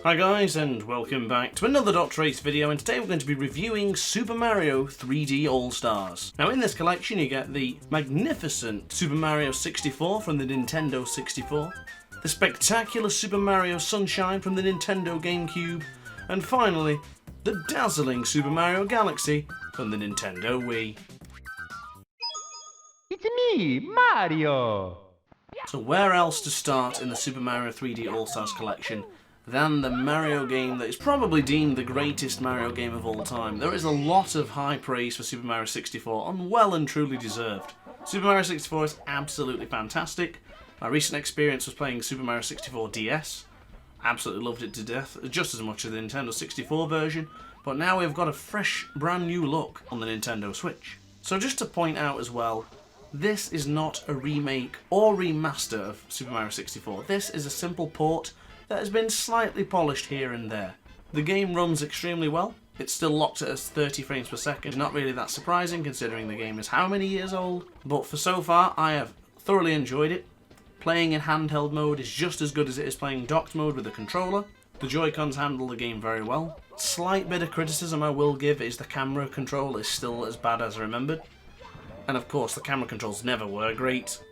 Hi guys, and welcome back to another Dot Trace video, and today we're going to be reviewing Super Mario 3D All-Stars. Now in this collection you get the magnificent Super Mario 64 from the Nintendo 64, the spectacular Super Mario Sunshine from the Nintendo GameCube, and finally, the dazzling Super Mario Galaxy from the Nintendo Wii. It's me, Mario! So where else to start in the Super Mario 3D All-Stars collection than the Mario game that is probably deemed the greatest Mario game of all time. There is a lot of high praise for Super Mario 64, and well and truly deserved. Super Mario 64 is absolutely fantastic. My recent experience was playing Super Mario 64 DS. Absolutely loved it to death, just as much as the Nintendo 64 version, but now we've got a fresh, brand new look on the Nintendo Switch. So just to point out as well, this is not a remake or remaster of Super Mario 64. This is a simple port that has been slightly polished here and there. The game runs extremely well. It's still locked at 30 frames per second. Not really that surprising considering the game is how many years old? But for so far, I have thoroughly enjoyed it. Playing in handheld mode is just as good as it is playing docked mode with a controller. The Joy-Cons handle the game very well. Slight bit of criticism I will give is the camera control is still as bad as I remembered. And of course the camera controls never were great.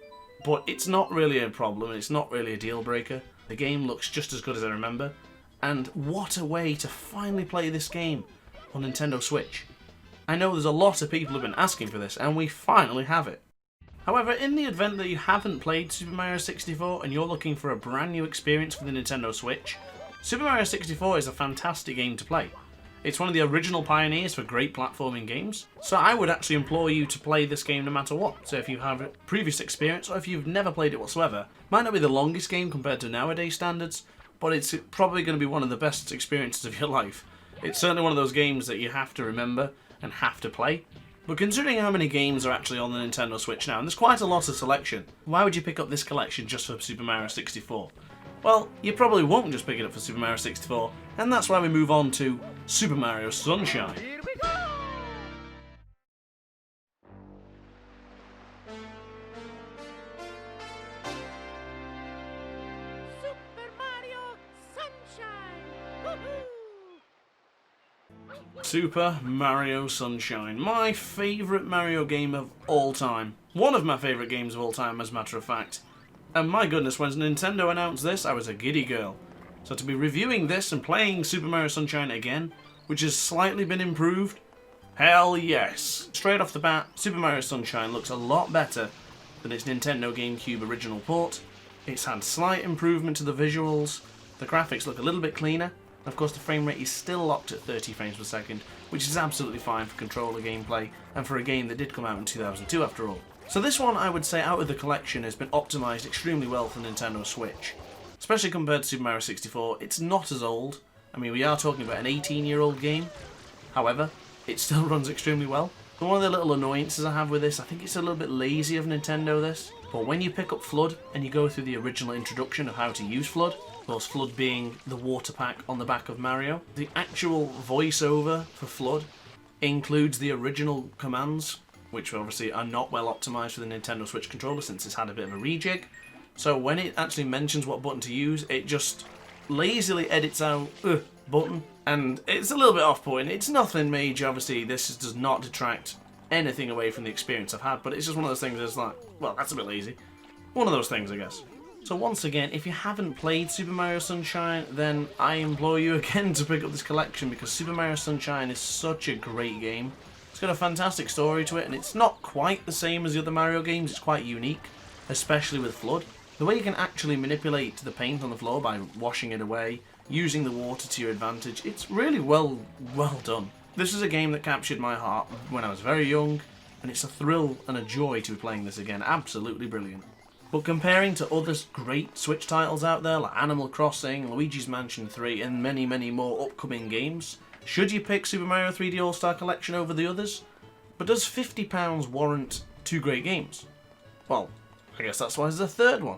But it's not really a problem, it's not really a deal breaker. The game looks just as good as I remember, and what a way to finally play this game on Nintendo Switch. I know there's a lot of people who have been asking for this, and we finally have it. However, in the event that you haven't played Super Mario 64 and you're looking for a brand new experience for the Nintendo Switch, Super Mario 64 is a fantastic game to play. It's one of the original pioneers for great platforming games, so I would actually implore you to play this game no matter what. So if you have a previous experience, or if you've never played it whatsoever, might not be the longest game compared to nowadays standards, but it's probably going to be one of the best experiences of your life. It's certainly one of those games that you have to remember and have to play. But considering how many games are actually on the Nintendo Switch now, and there's quite a lot of selection, why would you pick up this collection just for Super Mario 64? Well, you probably won't just pick it up for Super Mario 64, and that's why we move on to Super Mario Sunshine. Here we go! Super Mario Sunshine! Woohoo! Super Mario Sunshine, my favourite Mario game of all time. One of my favourite games of all time, as a matter of fact. And my goodness, when Nintendo announced this, I was a giddy girl. So to be reviewing this and playing Super Mario Sunshine again, which has slightly been improved, hell yes. Straight off the bat, Super Mario Sunshine looks a lot better than its Nintendo GameCube original port. It's had slight improvement to the visuals, the graphics look a little bit cleaner, and of course the frame rate is still locked at 30 frames per second, which is absolutely fine for controller gameplay, and for a game that did come out in 2002 after all. So this one, I would say, out of the collection has been optimised extremely well for Nintendo Switch. Especially compared to Super Mario 64, it's not as old. I mean, we are talking about an 18-year-old game. However, it still runs extremely well. And one of the little annoyances I have with this, I think it's a little bit lazy of Nintendo, this. But when you pick up Flood and you go through the original introduction of how to use Flood, of course Flood being the water pack on the back of Mario, the actual voiceover for Flood includes the original commands, which obviously are not well optimised for the Nintendo Switch controller since it's had a bit of a rejig. So when it actually mentions what button to use, it just lazily edits out button, and it's a little bit off-putting. It's nothing major, obviously this does not detract anything away from the experience I've had, but it's just one of those things that's like, well, that's a bit lazy. One of those things, I guess. So once again, if you haven't played Super Mario Sunshine, then I implore you again to pick up this collection, because Super Mario Sunshine is such a great game. It's got a fantastic story to it, and it's not quite the same as the other Mario games. It's quite unique, especially with Flood. The way you can actually manipulate the paint on the floor by washing it away, using the water to your advantage, it's really well done. This is a game that captured my heart when I was very young, and it's a thrill and a joy to be playing this again. Absolutely brilliant. But comparing to other great Switch titles out there like Animal Crossing, Luigi's Mansion 3, and many, many more upcoming games, should you pick Super Mario 3D All-Star Collection over the others? But does £50 warrant two great games? Well, I guess that's why there's a third one.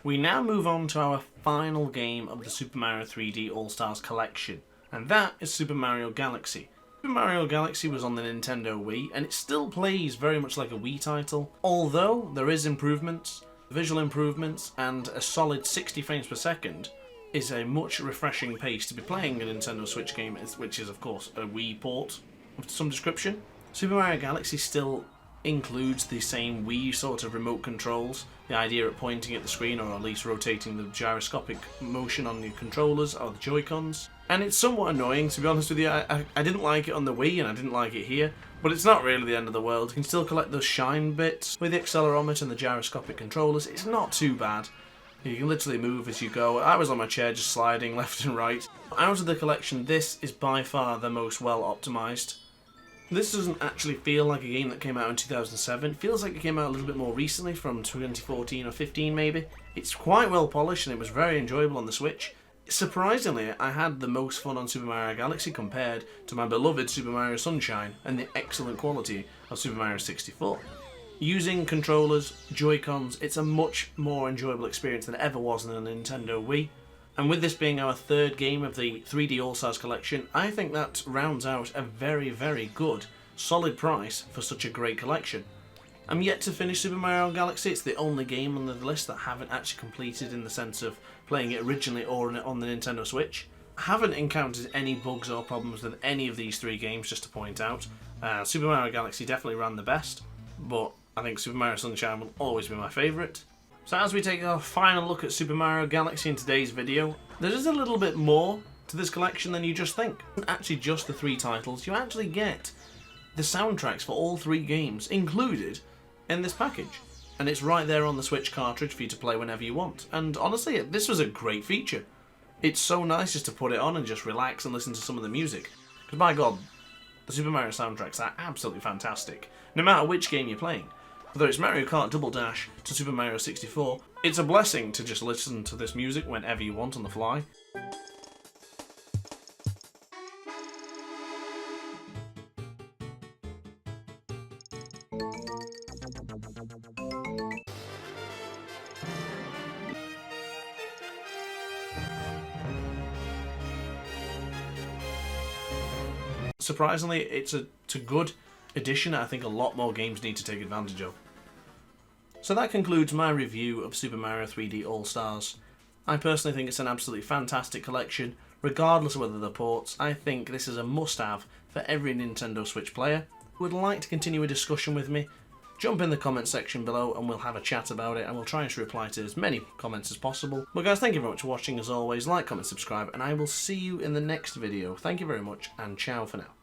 We now move on to our final game of the Super Mario 3D All-Stars collection, and that is Super Mario Galaxy. Super Mario Galaxy was on the Nintendo Wii, and it still plays very much like a Wii title, although there is improvements, visual improvements, and a solid 60 frames per second is a much refreshing pace to be playing a Nintendo Switch game, which is of course a Wii port of some description. Super Mario Galaxy still includes the same Wii sort of remote controls, the idea of pointing at the screen or at least rotating the gyroscopic motion on the controllers or the Joy-Cons. And it's somewhat annoying, to be honest with you. I didn't like it on the Wii and I didn't like it here, but it's not really the end of the world. You can still collect those shine bits with the accelerometer and the gyroscopic controllers. It's not too bad. You can literally move as you go. I was on my chair just sliding left and right. Out of the collection, this is by far the most well optimised. This doesn't actually feel like a game that came out in 2007. It feels like it came out a little bit more recently, from 2014 or 15 maybe. It's quite well polished and it was very enjoyable on the Switch. Surprisingly, I had the most fun on Super Mario Galaxy compared to my beloved Super Mario Sunshine and the excellent quality of Super Mario 64. Using controllers, Joy-Cons, it's a much more enjoyable experience than it ever was in the Nintendo Wii. And with this being our third game of the 3D All-Stars collection, I think that rounds out a very, very good, solid price for such a great collection. I'm yet to finish Super Mario Galaxy. It's the only game on the list that I haven't actually completed in the sense of playing it originally or on the Nintendo Switch. I haven't encountered any bugs or problems with any of these three games, just to point out. Super Mario Galaxy definitely ran the best, but I think Super Mario Sunshine will always be my favourite. So as we take our final look at Super Mario Galaxy in today's video, there is a little bit more to this collection than you just think. It's actually just the three titles. You actually get the soundtracks for all three games included in this package. And it's right there on the Switch cartridge for you to play whenever you want. And honestly, this was a great feature. It's so nice just to put it on and just relax and listen to some of the music. Because by God, the Super Mario soundtracks are absolutely fantastic, no matter which game you're playing. Whether it's Mario Kart Double Dash to Super Mario 64, it's a blessing to just listen to this music whenever you want on the fly. Surprisingly, it's a good addition I think a lot more games need to take advantage of. So that concludes my review of Super Mario 3D All-Stars. I personally think it's an absolutely fantastic collection, regardless of whether they're ports. I think this is a must-have for every Nintendo Switch player. If you would like to continue a discussion with me, jump in the comment section below and we'll have a chat about it, and we'll try and reply to as many comments as possible. But guys, thank you very much for watching as always. Like, comment, subscribe, and I will see you in the next video. Thank you very much, and ciao for now.